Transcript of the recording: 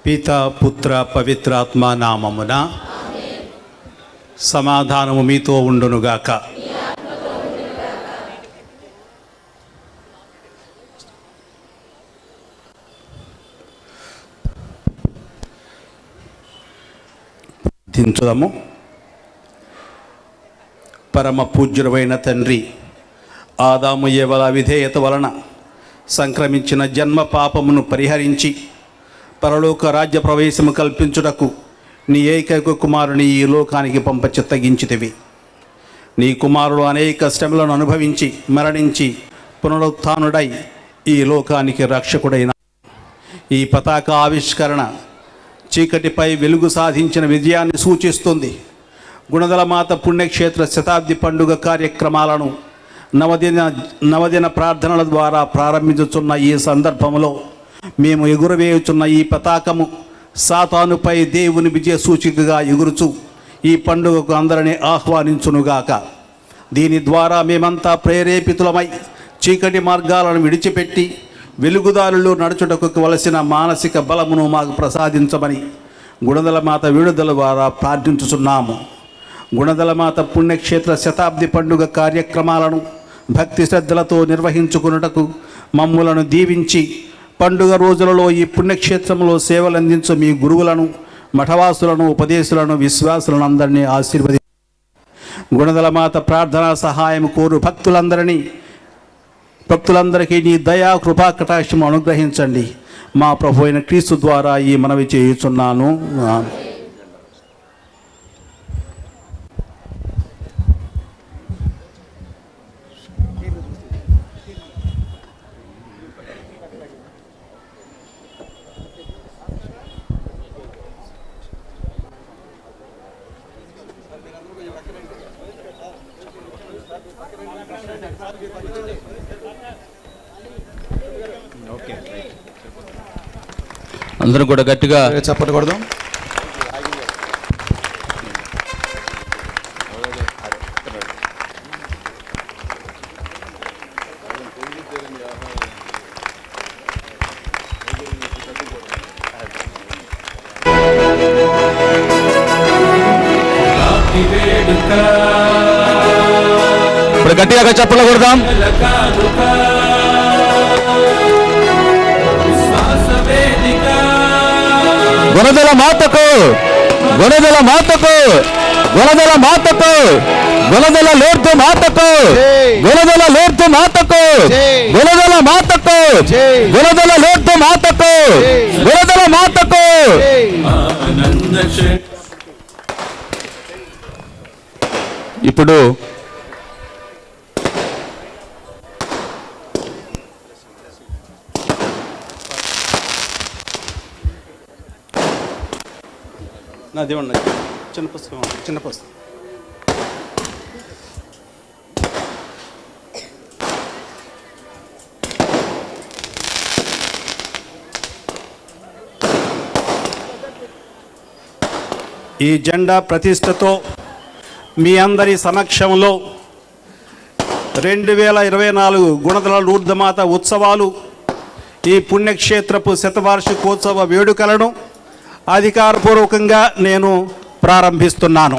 పితా పుత్ర పవిత్రాత్మ నామమున సమాధానము మీతో ఉండునుగాక. దించుదాము. పరమ పూజ్యుడైన తండ్రి, ఆదాము ఏవల విధేయత వలన సంక్రమించిన జన్మ పాపమును పరిహరించి పరలోక రాజ్య ప్రవేశము కల్పించుటకు నీ ఏకైక కుమారుని ఈ లోకానికి పంప చిత్తగించితివి. నీ కుమారుడు అనేక శ్రమలను అనుభవించి మరణించి పునరుత్థానుడై ఈ లోకానికి రక్షకుడైన ఈ పతాక ఆవిష్కరణ చీకటిపై వెలుగు సాధించిన విజయాన్ని సూచిస్తుంది. గుణదల మాత పుణ్యక్షేత్ర శతాబ్ది పండుగ కార్యక్రమాలను నవదిన ప్రార్థనల ద్వారా ప్రారంభించుతున్న ఈ సందర్భంలో మేము ఎగురవేయుచున్న ఈ పతాకము సాతానుపై దేవుని విజయ సూచికగా ఎగురుచు ఈ పండుగకు అందరినీ ఆహ్వానించునుగాక. దీని ద్వారా మేమంతా ప్రేరేపితులమై చీకటి మార్గాలను విడిచిపెట్టి వెలుగుదారులు నడుచుటకు వలసిన మానసిక బలమును మాకు ప్రసాదించమని గుణదల మాత విడుదల ద్వారా ప్రార్థించుచున్నాము. గుణదల మాత పుణ్యక్షేత్ర శతాబ్ది పండుగ కార్యక్రమాలను భక్తి శ్రద్ధలతో నిర్వహించుకున్నటకు మమ్ములను దీవించి పండుగ రోజులలో ఈ పుణ్యక్షేత్రంలో సేవలు అందించు మీ గురువులను, మఠవాసులను, ఉపదేశులను, విశ్వాసులను అందరినీ ఆశీర్వది. గుణదల మాత ప్రార్థనా సహాయం కోరు భక్తులందరికీ నీ దయా కృపా కటాక్షం అనుగ్రహించండి. మా ప్రభు అయిన క్రీస్తు ద్వారా ఈ మనవి చేయుచున్నాను. అందరూ కూడా గట్టిగా చెప్పకూడదు. ఇప్పుడు గట్టిగా చప్పట్లు కొడదాం. గుణదల మాతకు, గుణదల మాతకు, గుణదల మాతకు, గుణదల లోర్దు మాతకు, గుణదల లోర్దు మాతకు, గుణదల మాతకు, గుణదల లోర్దు మాతకు, గుణదల మాతకు. ఇప్పుడు నాదేమన్నా చిన్న పుస్తకం ఈ జెండా ప్రతిష్టతో మీ అందరి సమక్షంలో 2024 గుణదల లూర్దమాత ఉత్సవాలు ఈ పుణ్యక్షేత్రపు శతవార్షికోత్సవ వేడుకలను అధికారపూర్వకంగా నేను ప్రారంభిస్తున్నాను.